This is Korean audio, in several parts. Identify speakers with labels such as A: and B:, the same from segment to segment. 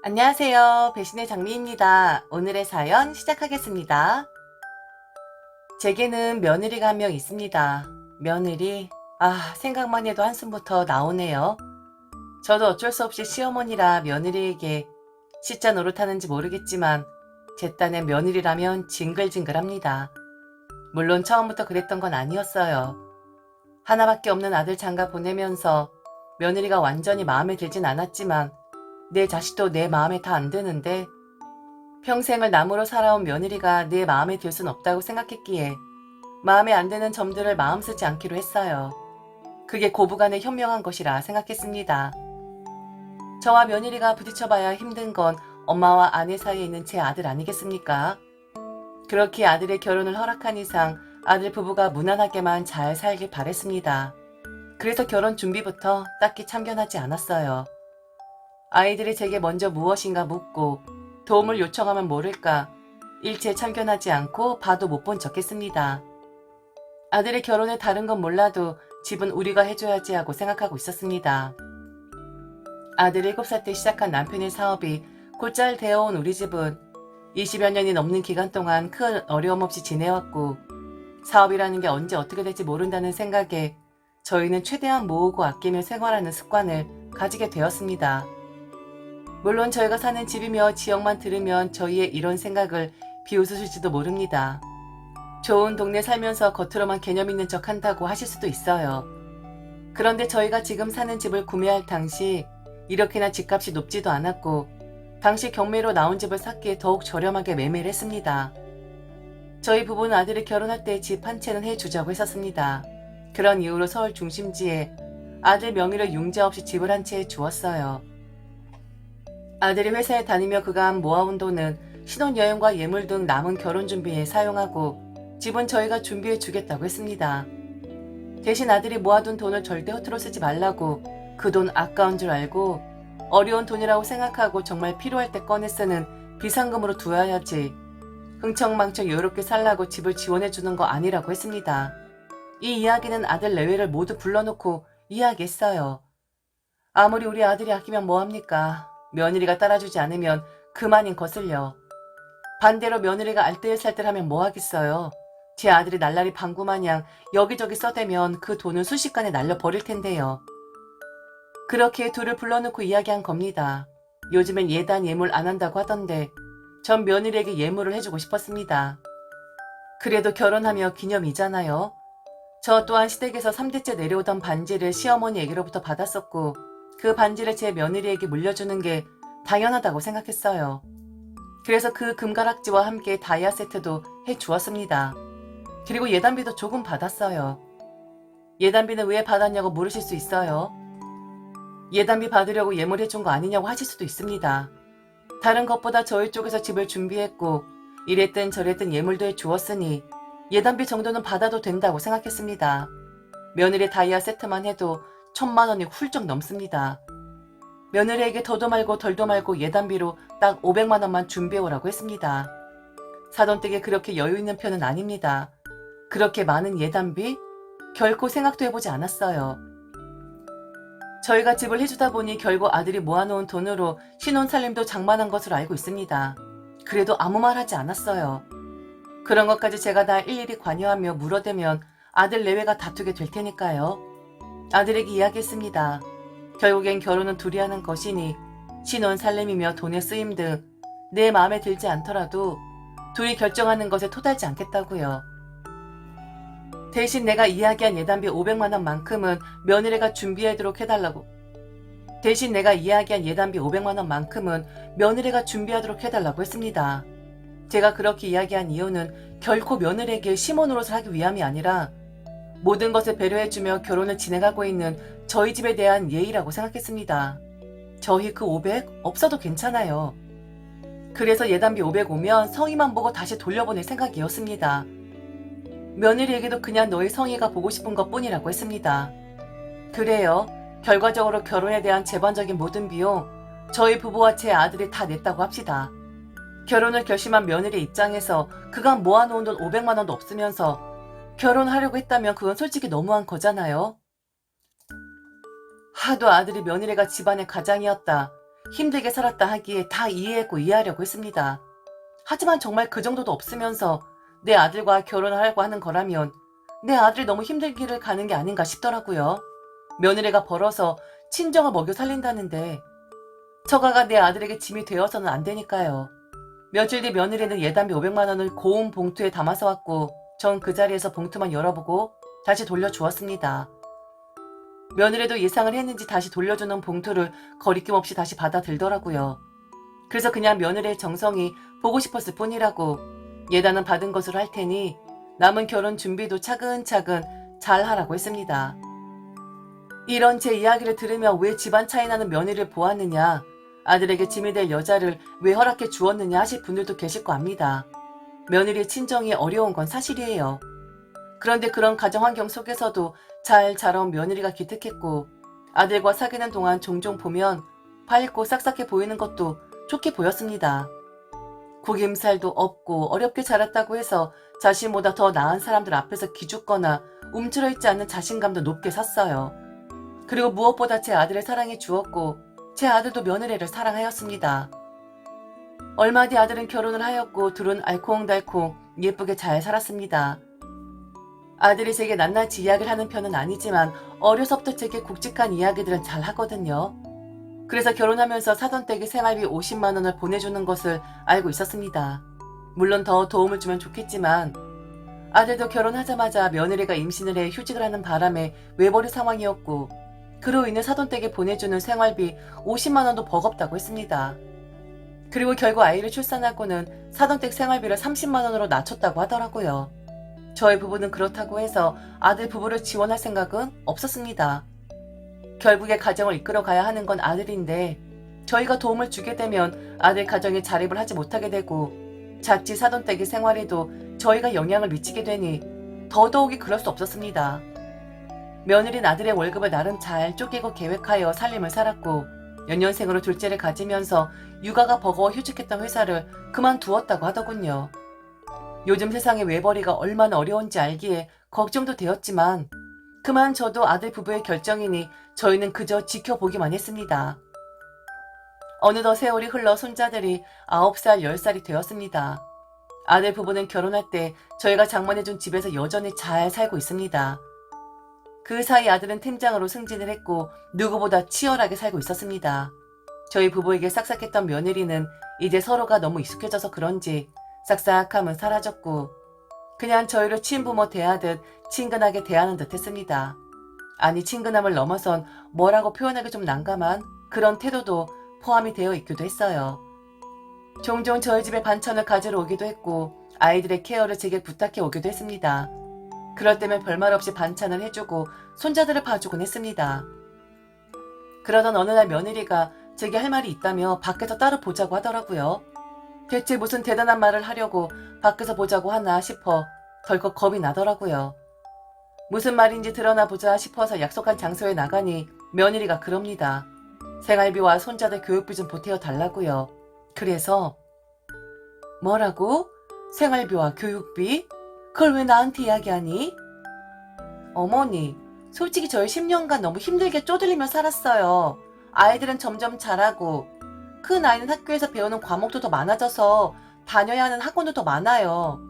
A: 안녕하세요. 배신의 장미입니다. 오늘의 사연 시작하겠습니다. 제게는 며느리가 한 명 있습니다. 며느리, 생각만 해도 한숨부터 나오네요. 저도 어쩔 수 없이 시어머니라 며느리에게 시자 노릇하는지 모르겠지만 제 딴엔 며느리라면 징글징글합니다. 물론 처음부터 그랬던 건 아니었어요. 하나밖에 없는 아들 장가 보내면서 며느리가 완전히 마음에 들진 않았지만 내 자식도 내 마음에 다 안 드는데 평생을 남으로 살아온 며느리가 내 마음에 들 순 없다고 생각했기에 마음에 안 드는 점들을 마음 쓰지 않기로 했어요. 그게 고부간에 현명한 것이라 생각했습니다. 저와 며느리가 부딪혀봐야 힘든 건 엄마와 아내 사이에 있는 제 아들 아니겠습니까? 그렇게 아들의 결혼을 허락한 이상 아들 부부가 무난하게만 잘 살길 바랬습니다. 그래서 결혼 준비부터 딱히 참견하지 않았어요. 아이들이 제게 먼저 무엇인가 묻고 도움을 요청하면 모를까 일체 참견하지 않고 봐도 못 본 척했습니다. 아들의 결혼에 다른 건 몰라도 집은 우리가 해줘야지 하고 생각하고 있었습니다. 아들 7살 때 시작한 남편의 사업이 곧잘 되어온 우리 집은 20여 년이 넘는 기간 동안 큰 어려움 없이 지내왔고 사업이라는 게 언제 어떻게 될지 모른다는 생각에 저희는 최대한 모으고 아끼며 생활하는 습관을 가지게 되었습니다. 물론 저희가 사는 집이며 지역만 들으면 저희의 이런 생각을 비웃으실지도 모릅니다. 좋은 동네 살면서 겉으로만 개념 있는 척 한다고 하실 수도 있어요. 그런데 저희가 지금 사는 집을 구매할 당시 이렇게나 집값이 높지도 않았고 당시 경매로 나온 집을 샀기에 더욱 저렴하게 매매를 했습니다. 저희 부부는 아들이 결혼할 때 집 한 채는 해주자고 했었습니다. 그런 이유로 서울 중심지에 아들 명의로 융자 없이 집을 한 채 주었어요. 아들이 회사에 다니며 그간 모아온 돈은 신혼여행과 예물 등 남은 결혼 준비에 사용하고 집은 저희가 준비해 주겠다고 했습니다. 대신 아들이 모아둔 돈을 절대 허투루 쓰지 말라고 그 돈 아까운 줄 알고 어려운 돈이라고 생각하고 정말 필요할 때 꺼내 쓰는 비상금으로 두어야지 흥청망청 여유롭게 살라고 집을 지원해 주는 거 아니라고 했습니다. 이 이야기는 아들 내외를 모두 불러놓고 이야기했어요. 아무리 우리 아들이 아끼면 뭐합니까? 며느리가 따라주지 않으면 그만인 것을요. 반대로 며느리가 알뜰살뜰하면 뭐하겠어요. 제 아들이 날라리 방구마냥 여기저기 써대면 그 돈은 순식간에 날려버릴 텐데요. 그렇게 둘을 불러놓고 이야기한 겁니다. 요즘엔 예단 예물 안 한다고 하던데 전 며느리에게 예물을 해주고 싶었습니다. 그래도 결혼하며 기념이잖아요. 저 또한 시댁에서 3대째 내려오던 반지를 시어머니에게로부터 받았었고 그 반지를 제 며느리에게 물려주는 게 당연하다고 생각했어요. 그래서 그 금가락지와 함께 다이아 세트도 해주었습니다. 그리고 예단비도 조금 받았어요. 예단비는 왜 받았냐고 물으실 수 있어요. 예단비 받으려고 예물해준 거 아니냐고 하실 수도 있습니다. 다른 것보다 저희 쪽에서 집을 준비했고 이랬든 저랬든 예물도 해주었으니 예단비 정도는 받아도 된다고 생각했습니다. 며느리 다이아 세트만 해도 1,000만 원이 훌쩍 넘습니다. 며느리에게 더도 말고 덜도 말고 예단비로 딱 500만 원만 준비해오라고 했습니다. 사돈댁에 그렇게 여유 있는 편은 아닙니다. 그렇게 많은 예단비? 결코 생각도 해보지 않았어요. 저희가 집을 해주다 보니 결국 아들이 모아놓은 돈으로 신혼살림도 장만한 것으로 알고 있습니다. 그래도 아무 말 하지 않았어요. 그런 것까지 제가 다 일일이 관여하며 물어대면 아들 내외가 다투게 될 테니까요. 아들에게 이야기했습니다. 결국엔 결혼은 둘이 하는 것이니 신혼살림이며 돈의 쓰임 등 내 마음에 들지 않더라도 둘이 결정하는 것에 토달지 않겠다고요. 대신 내가 이야기한 예단비 500만 원만큼은 며느리가 준비하도록 해달라고. 대신 내가 이야기한 예단비 500만 원만큼은 며느리가 준비하도록 해달라고 했습니다. 제가 그렇게 이야기한 이유는 결코 며느리에게 시몬노릇을 하기 위함이 아니라 모든 것을 배려해주며 결혼을 진행하고 있는 저희 집에 대한 예의라고 생각했습니다. 저희 그 500 없어도 괜찮아요. 그래서 예단비 500 오면 성의만 보고 다시 돌려보낼 생각이었습니다. 며느리에게도 그냥 너의 성의가 보고 싶은 것뿐이라고 했습니다. 그래요. 결과적으로 결혼에 대한 재반적인 모든 비용 저희 부부와 제 아들이 다 냈다고 합시다. 결혼을 결심한 며느리 입장에서 그간 모아놓은 돈 500만 원도 없으면서 결혼하려고 했다면 그건 솔직히 너무한 거잖아요. 하도 아들이 며느리가 집안의 가장이었다. 힘들게 살았다 하기에 다 이해했고 이해하려고 했습니다. 하지만 정말 그 정도도 없으면서 내 아들과 결혼하려고 하는 거라면 내 아들이 너무 힘든 길을 가는 게 아닌가 싶더라고요. 며느리가 벌어서 친정을 먹여 살린다는데 처가가 내 아들에게 짐이 되어서는 안 되니까요. 며칠 뒤 며느리는 예단비 500만 원을 고운 봉투에 담아서 왔고 전 그 자리에서 봉투만 열어보고 다시 돌려주었습니다. 며느리도 예상을 했는지 다시 돌려주는 봉투를 거리낌 없이 다시 받아들더라고요. 그래서 그냥 며느리의 정성이 보고 싶었을 뿐이라고 예단은 받은 것으로 할 테니 남은 결혼 준비도 차근차근 잘 하라고 했습니다. 이런 제 이야기를 들으며 왜 집안 차이 나는 며느리를 보았느냐, 아들에게 짐이 될 여자를 왜 허락해 주었느냐 하실 분들도 계실 거 압니다. 며느리의 친정이 어려운 건 사실이에요. 그런데 그런 가정 환경 속에서도 잘 자라온 며느리가 기특했고 아들과 사귀는 동안 종종 보면 밝고 싹싹해 보이는 것도 좋게 보였습니다. 구김살도 없고 어렵게 자랐다고 해서 자신보다 더 나은 사람들 앞에서 기죽거나 움츠러 있지 않는 자신감도 높게 샀어요. 그리고 무엇보다 제 아들을 사랑해 주었고 제 아들도 며느리를 사랑하였습니다. 얼마 뒤 아들은 결혼을 하였고 둘은 알콩달콩 예쁘게 잘 살았습니다. 아들이 제게 낱낱이 이야기를 하는 편은 아니지만 어려서부터 제게 굵직한 이야기들은 잘 하거든요. 그래서 결혼하면서 사돈 댁에 생활비 50만 원을 보내주는 것을 알고 있었습니다. 물론 더 도움을 주면 좋겠지만 아들도 결혼하자마자 며느리가 임신을 해 휴직을 하는 바람에 외벌이 상황이었고 그로 인해 사돈 댁에 보내주는 생활비 50만 원도 버겁다고 했습니다. 그리고 결국 아이를 출산하고는 사돈 댁 생활비를 30만 원으로 낮췄다고 하더라고요. 저희 부부는 그렇다고 해서 아들 부부를 지원할 생각은 없었습니다. 결국에 가정을 이끌어 가야 하는 건 아들인데 저희가 도움을 주게 되면 아들 가정에 자립을 하지 못하게 되고 자칫 사돈 댁의 생활에도 저희가 영향을 미치게 되니 더더욱이 그럴 수 없었습니다. 며느린 아들의 월급을 나름 잘 쪼개고 계획하여 살림을 살았고 연년생으로 둘째를 가지면서 육아가 버거워 휴직했던 회사를 그만두었다고 하더군요. 요즘 세상의 외벌이가 얼마나 어려운지 알기에 걱정도 되었지만 그만 저도 아들 부부의 결정이니 저희는 그저 지켜보기만 했습니다. 어느덧 세월이 흘러 손자들이 9살, 10살이 되었습니다. 아들 부부는 결혼할 때 저희가 장만해준 집에서 여전히 잘 살고 있습니다. 그 사이 아들은 팀장으로 승진을 했고 누구보다 치열하게 살고 있었습니다. 저희 부부에게 싹싹했던 며느리는 이제 서로가 너무 익숙해져서 그런지 싹싹함은 사라졌고 그냥 저희를 친부모 대하듯 친근하게 대하는 듯 했습니다. 아니 친근함을 넘어선 뭐라고 표현하기 좀 난감한 그런 태도도 포함이 되어 있기도 했어요. 종종 저희 집에 반찬을 가지러 오기도 했고 아이들의 케어를 제게 부탁해 오기도 했습니다. 그럴 때면 별말 없이 반찬을 해주고 손자들을 봐주곤 했습니다. 그러던 어느 날 며느리가 제게 할 말이 있다며 밖에서 따로 보자고 하더라고요. 대체 무슨 대단한 말을 하려고 밖에서 보자고 하나 싶어 덜컥 겁이 나더라고요. 무슨 말인지 드러나 보자 싶어서 약속한 장소에 나가니 며느리가 그럽니다. 생활비와 손자들 교육비 좀 보태어 달라고요. 그래서 뭐라고? 생활비와 교육비? 그걸 왜 나한테 이야기하니? 어머니, 솔직히 저희 10년간 너무 힘들게 쪼들리며 살았어요. 아이들은 점점 자라고 그 나이는 학교에서 배우는 과목도 더 많아져서 다녀야 하는 학원도 더 많아요.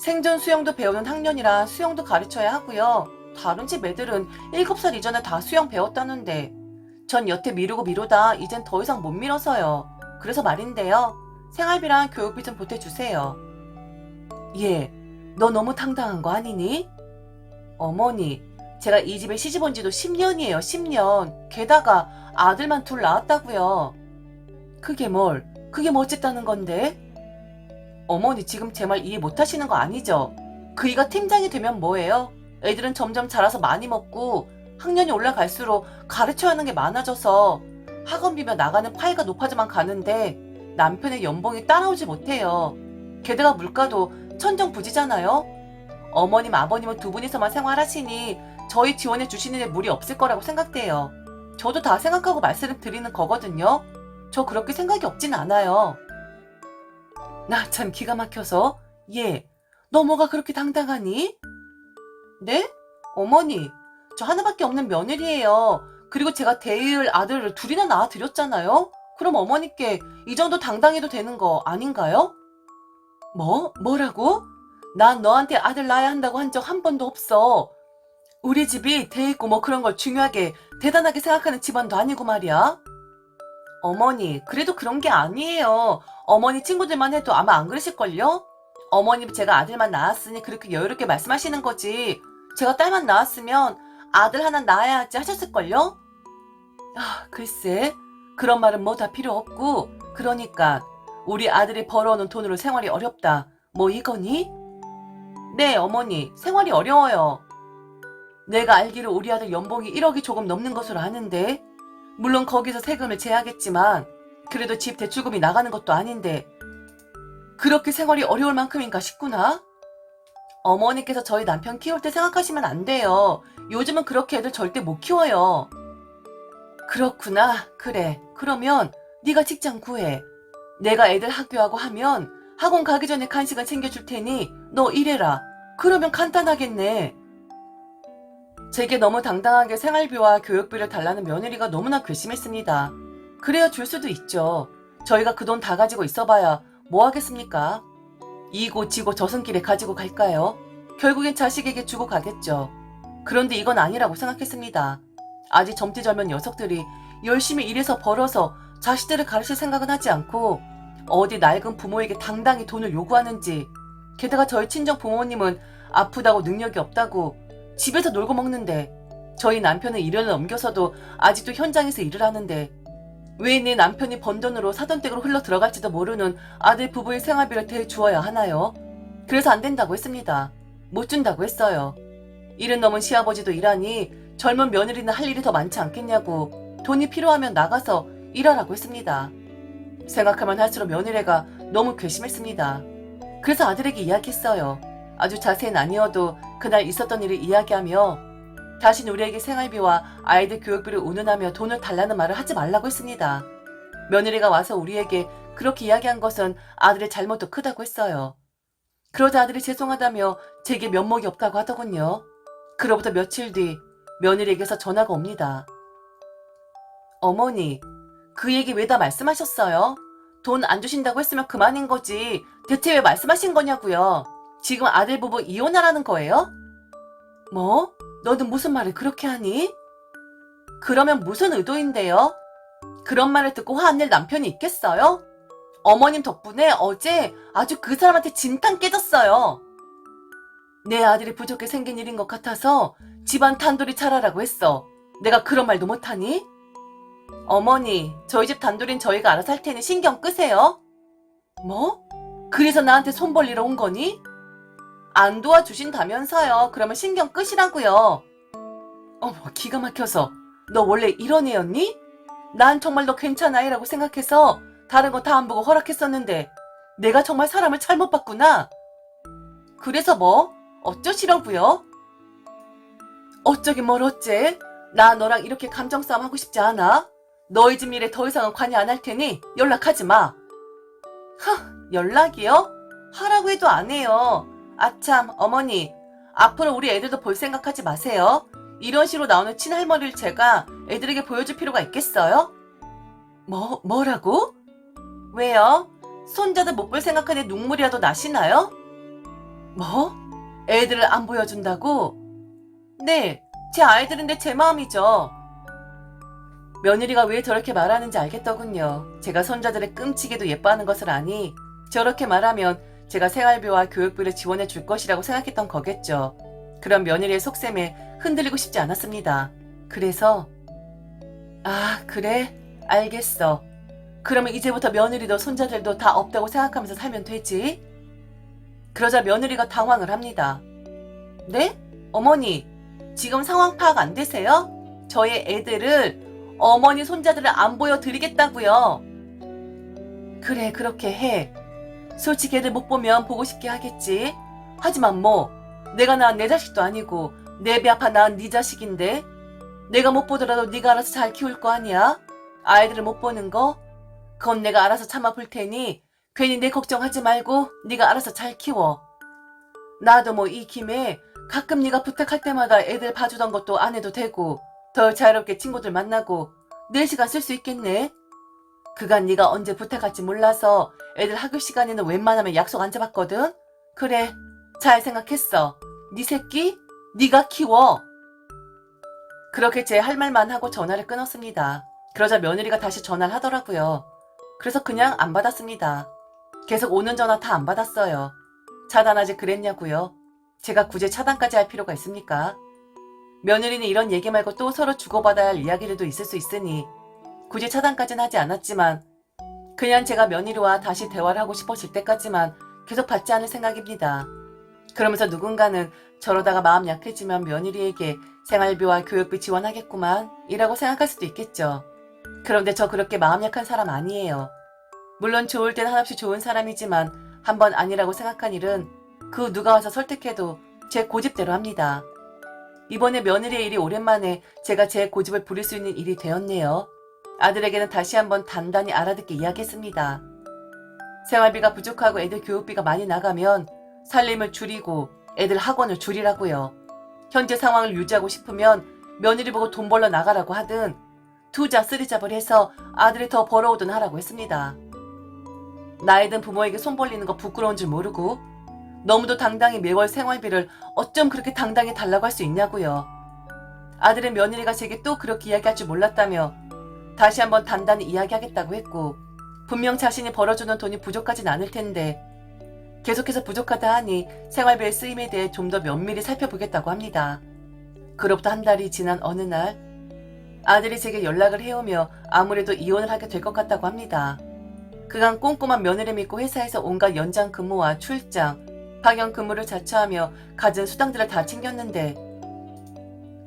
A: 생존 수영도 배우는 학년이라 수영도 가르쳐야 하고요. 다른 집 애들은 7살 이전에 다 수영 배웠다는데 전 여태 미루고 미루다 이젠 더 이상 못 미뤄서요. 그래서 말인데요. 생활비랑 교육비 좀 보태주세요. 얘, 너 너무 당당한 거 아니니? 어머니, 제가 이 집에 시집 온 지도 10년이에요. 10년. 게다가 아들만 둘 낳았다고요. 그게 뭐 어쨌다는 건데? 어머니 지금 제 말 이해 못하시는 거 아니죠? 그이가 팀장이 되면 뭐예요? 애들은 점점 자라서 많이 먹고 학년이 올라갈수록 가르쳐야 하는 게 많아져서 학원비며 나가는 파이가 높아져만 가는데 남편의 연봉이 따라오지 못해요. 게다가 물가도 천정부지잖아요? 어머님 아버님은 두 분이서만 생활하시니 저희 지원해 주시는 데 무리 없을 거라고 생각돼요. 저도 다 생각하고 말씀을 드리는 거거든요. 저 그렇게 생각이 없진 않아요. 나 참 기가 막혀서 얘, 너 뭐가 그렇게 당당하니? 네? 어머니, 저 하나밖에 없는 며느리예요. 그리고 제가 대일 아들을 둘이나 낳아드렸잖아요. 그럼 어머니께 이 정도 당당해도 되는 거 아닌가요? 뭐라고? 난 너한테 아들 낳아야 한다고 한 적 한 번도 없어. 우리 집이 돼 있고 뭐 그런 걸 중요하게 대단하게 생각하는 집안도 아니고 말이야. 어머니, 그래도 그런 게 아니에요. 어머니 친구들만 해도 아마 안 그러실걸요? 어머니 제가 아들만 낳았으니 그렇게 여유롭게 말씀하시는 거지. 제가 딸만 낳았으면 아들 하나 낳아야지 하셨을걸요? 글쎄, 그런 말은 뭐 다 필요 없고, 그러니까 우리 아들이 벌어오는 돈으로 생활이 어렵다. 뭐 이거니? 네, 어머니, 생활이 어려워요. 내가 알기로 우리 아들 연봉이 1억이 조금 넘는 것으로 아는데, 물론 거기서 세금을 제하겠지만 그래도 집 대출금이 나가는 것도 아닌데 그렇게 생활이 어려울 만큼인가 싶구나. 어머니께서 저희 남편 키울 때 생각하시면 안 돼요. 요즘은 그렇게 애들 절대 못 키워요. 그렇구나. 그래. 그러면 네가 직장 구해. 내가 애들 학교하고 하면 학원 가기 전에 간식은 챙겨줄 테니 너 일해라. 그러면 간단하겠네. 제게 너무 당당하게 생활비와 교육비를 달라는 며느리가 너무나 괘씸했습니다. 그래야 줄 수도 있죠. 저희가 그 돈 다 가지고 있어봐야 뭐 하겠습니까? 이고 지고 저승길에 가지고 갈까요? 결국엔 자식에게 주고 가겠죠. 그런데 이건 아니라고 생각했습니다. 아직 젊디 젊은 녀석들이 열심히 일해서 벌어서 자식들을 가르칠 생각은 하지 않고 어디 낡은 부모에게 당당히 돈을 요구하는지, 게다가 저희 친정 부모님은 아프다고 능력이 없다고 집에서 놀고 먹는데 저희 남편은 일을 넘겨서도 아직도 현장에서 일을 하는데 왜 내 남편이 번 돈으로 사돈 댁으로 흘러 들어갈지도 모르는 아들 부부의 생활비를 대주어야 하나요? 그래서 안 된다고 했습니다. 못 준다고 했어요. 일은 넘은 시아버지도 일하니 젊은 며느리는 할 일이 더 많지 않겠냐고 돈이 필요하면 나가서 일하라고 했습니다. 생각하면 할수록 며느리가 너무 괘씸했습니다. 그래서 아들에게 이야기했어요. 아주 자세히는 아니어도 그날 있었던 일을 이야기하며 다신 우리에게 생활비와 아이들 교육비를 운운하며 돈을 달라는 말을 하지 말라고 했습니다. 며느리가 와서 우리에게 그렇게 이야기한 것은 아들의 잘못도 크다고 했어요. 그러자 아들이 죄송하다며 제게 면목이 없다고 하더군요. 그로부터 며칠 뒤 며느리에게서 전화가 옵니다. 어머니, 그 얘기 왜 다 말씀하셨어요? 돈 안 주신다고 했으면 그만인 거지. 대체 왜 말씀하신 거냐고요? 지금 아들 부부 이혼하라는 거예요? 뭐? 너는 무슨 말을 그렇게 하니? 그러면 무슨 의도인데요? 그런 말을 듣고 화낼 남편이 있겠어요? 어머님 덕분에 어제 아주 그 사람한테 진탕 깨졌어요. 내 아들이 부족해 생긴 일인 것 같아서 집안 단돌이 차라라고 했어. 내가 그런 말도 못하니? 어머니, 저희 집 단돌인 저희가 알아서 할 테니 신경 끄세요. 뭐? 그래서 나한테 손 벌리러 온 거니? 안 도와주신다면서요. 그러면 신경 끄시라고요. 어머, 기가 막혀서. 너 원래 이런 애였니? 난 정말 너 괜찮아 이라고 생각해서 다른 거 다 안 보고 허락했었는데 내가 정말 사람을 잘못 봤구나. 그래서 뭐? 어쩌시려고요? 어쩌긴 뭘 어째? 나 너랑 이렇게 감정 싸움 하고 싶지 않아. 너희 집 일에 더 이상은 관여 안 할 테니 연락하지 마. 연락이요? 하라고 해도 안 해요. 아참, 어머니, 앞으로 우리 애들도 볼 생각하지 마세요. 이런 식으로 나오는 친할머니를 제가 애들에게 보여줄 필요가 있겠어요? 뭐라고? 왜요? 손자들 못 볼 생각하니 눈물이라도 나시나요? 뭐? 애들을 안 보여준다고? 네, 제 아이들인데 제 마음이죠. 며느리가 왜 저렇게 말하는지 알겠더군요. 제가 손자들의 끔찍이도 예뻐하는 것을 아니 저렇게 말하면 제가 생활비와 교육비를 지원해 줄 것이라고 생각했던 거겠죠. 그런 며느리의 속셈에 흔들리고 싶지 않았습니다. 그래서 그래? 알겠어. 그러면 이제부터 며느리도 손자들도 다 없다고 생각하면서 살면 되지? 그러자 며느리가 당황을 합니다. 네? 어머니, 지금 상황 파악 안 되세요? 저의 애들을 어머니 손자들을 안 보여드리겠다고요. 그래, 그렇게 해. 솔직히 애들 못 보면 보고 싶게 하겠지. 하지만 뭐 내가 낳은 내 자식도 아니고 내 배 아파 낳은 네 자식인데 내가 못 보더라도 네가 알아서 잘 키울 거 아니야? 아이들을 못 보는 거? 그건 내가 알아서 참아볼 테니 괜히 내 걱정하지 말고 네가 알아서 잘 키워. 나도 뭐 이 김에 가끔 네가 부탁할 때마다 애들 봐주던 것도 안 해도 되고 더 자유롭게 친구들 만나고 내 시간 쓸 수 있겠네. 그간 네가 언제 부탁할지 몰라서 애들 학교 시간에는 웬만하면 약속 안 잡았거든? 그래, 잘 생각했어. 네 새끼? 네가 키워. 그렇게 제 할 말만 하고 전화를 끊었습니다. 그러자 며느리가 다시 전화를 하더라고요. 그래서 그냥 안 받았습니다. 계속 오는 전화 다 안 받았어요. 차단하지 그랬냐고요. 제가 굳이 차단까지 할 필요가 있습니까? 며느리는 이런 얘기 말고 또 서로 주고받아야 할 이야기들도 있을 수 있으니 굳이 차단까지는 하지 않았지만 그냥 제가 며느리와 다시 대화를 하고 싶어질 때까지만 계속 받지 않을 생각입니다. 그러면서 누군가는 저러다가 마음 약해지면 며느리에게 생활비와 교육비 지원하겠구만 이라고 생각할 수도 있겠죠. 그런데 저 그렇게 마음 약한 사람 아니에요. 물론 좋을 땐 한없이 좋은 사람이지만 한번 아니라고 생각한 일은 그 누가 와서 설득해도 제 고집대로 합니다. 이번에 며느리의 일이 오랜만에 제가 제 고집을 부릴 수 있는 일이 되었네요. 아들에게는 다시 한번 단단히 알아듣게 이야기했습니다. 생활비가 부족하고 애들 교육비가 많이 나가면 살림을 줄이고 애들 학원을 줄이라고요. 현재 상황을 유지하고 싶으면 며느리 보고 돈 벌러 나가라고 하든 투자 쓰리잡을 해서 아들이 더 벌어오든 하라고 했습니다. 나이 든 부모에게 손 벌리는 거 부끄러운 줄 모르고 너무도 당당히 매월 생활비를 어쩜 그렇게 당당히 달라고 할 수 있냐고요. 아들은 며느리가 제게 또 그렇게 이야기할 줄 몰랐다며 다시 한번 단단히 이야기하겠다고 했고 분명 자신이 벌어주는 돈이 부족하진 않을 텐데 계속해서 부족하다 하니 생활비의 쓰임에 대해 좀 더 면밀히 살펴보겠다고 합니다. 그로부터 한 달이 지난 어느 날 아들이 제게 연락을 해오며 아무래도 이혼을 하게 될 것 같다고 합니다. 그간 꼼꼼한 며느리 믿고 회사에서 온갖 연장 근무와 출장, 파견 근무를 자처하며 갖은 수당들을 다 챙겼는데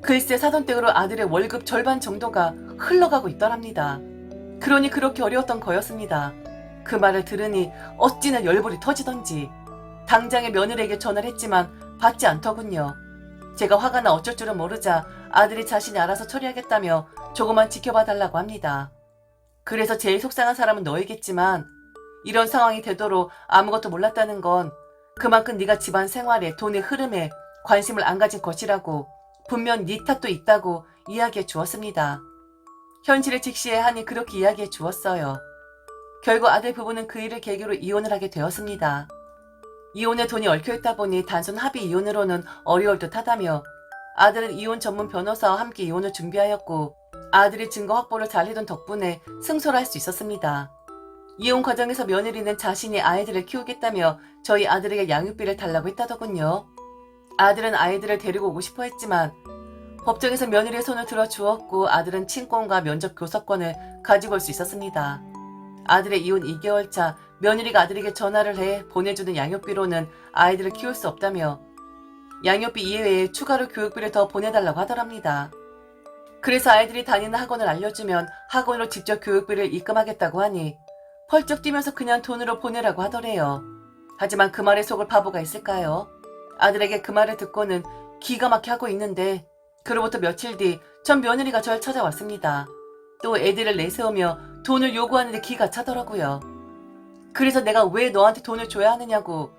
A: 글쎄 사돈댁으로 아들의 월급 절반 정도가 흘러가고 있더랍니다. 그러니 그렇게 어려웠던 거였습니다. 그 말을 들으니 어찌나 열불이 터지던지 당장에 며느리에게 전화를 했지만 받지 않더군요. 제가 화가 나 어쩔 줄은 모르자 아들이 자신이 알아서 처리하겠다며 조금만 지켜봐 달라고 합니다. 그래서 제일 속상한 사람은 너희겠지만 이런 상황이 되도록 아무것도 몰랐다는 건 그만큼 네가 집안 생활에 돈의 흐름에 관심을 안 가진 것이라고 분명 네 탓도 있다고 이야기해 주었습니다. 현실을 직시해야 하니 그렇게 이야기해 주었어요. 결국 아들 부부는 그 일을 계기로 이혼을 하게 되었습니다. 이혼에 돈이 얽혀있다 보니 단순 합의 이혼으로는 어려울 듯 하다며 아들은 이혼 전문 변호사와 함께 이혼을 준비하였고 아들이 증거 확보를 잘 해둔 덕분에 승소를 할 수 있었습니다. 이혼 과정에서 며느리는 자신이 아이들을 키우겠다며 저희 아들에게 양육비를 달라고 했다더군요. 아들은 아이들을 데리고 오고 싶어 했지만 법정에서 며느리의 손을 들어주었고 아들은 친권과 면접 교섭권을 가지고 올 수 있었습니다. 아들의 이혼 2개월 차 며느리가 아들에게 전화를 해 보내주는 양육비로는 아이들을 키울 수 없다며 양육비 이외에 추가로 교육비를 더 보내달라고 하더랍니다. 그래서 아이들이 다니는 학원을 알려주면 학원으로 직접 교육비를 입금하겠다고 하니 펄쩍 뛰면서 그냥 돈으로 보내라고 하더래요. 하지만 그 말에 속을 바보가 있을까요? 아들에게 그 말을 듣고는 기가 막혀 하고 있는데 그로부터 며칠 뒤 전 며느리가 절 찾아왔습니다. 또 애들을 내세우며 돈을 요구하는데 기가 차더라고요. 그래서 내가 왜 너한테 돈을 줘야 하느냐고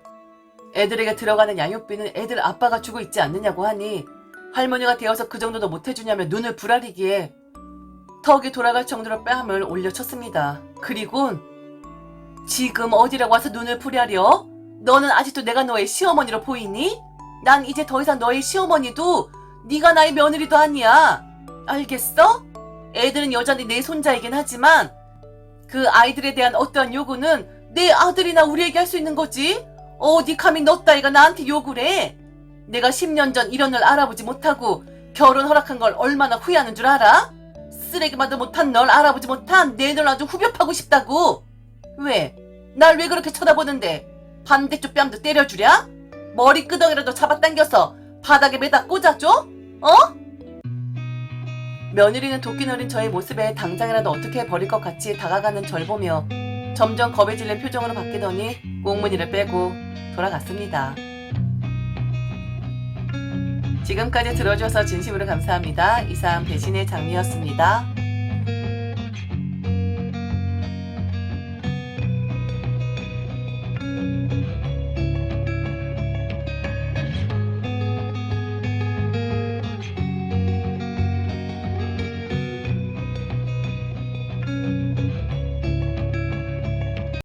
A: 애들에게 들어가는 양육비는 애들 아빠가 주고 있지 않느냐고 하니 할머니가 되어서 그 정도도 못해주냐며 눈을 부라리기에 턱이 돌아갈 정도로 뺨을 올려쳤습니다. 그리곤 지금 어디라고 와서 눈을 부랴려? 너는 아직도 내가 너의 시어머니로 보이니? 난 이제 더 이상 너의 시어머니도 네가 나의 며느리도 아니야. 알겠어? 애들은 여전히 내 손자이긴 하지만 그 아이들에 대한 어떠한 요구는 내 아들이나 우리에게 할 수 있는 거지. 어디 감히 너 따위가 나한테 요구를 해. 내가 10년 전 이런 널 알아보지 못하고 결혼 허락한 걸 얼마나 후회하는 줄 알아? 쓰레기만도 못한 널 알아보지 못한 내 널 아주 후벼파고 싶다고. 왜? 날 왜 그렇게 쳐다보는데? 반대쪽 뺨도 때려주랴? 머리 끄덩이라도 잡아당겨서 바닥에 매다 꽂아줘? 어? 며느리는 도끼 어린 저의 모습에 당장이라도 어떻게 버릴 것 같이 다가가는 절 보며 점점 겁에 질린 표정으로 바뀌더니 꽁무니를 빼고 돌아갔습니다. 지금까지 들어줘서 진심으로 감사합니다. 이상 배신의 장미였습니다.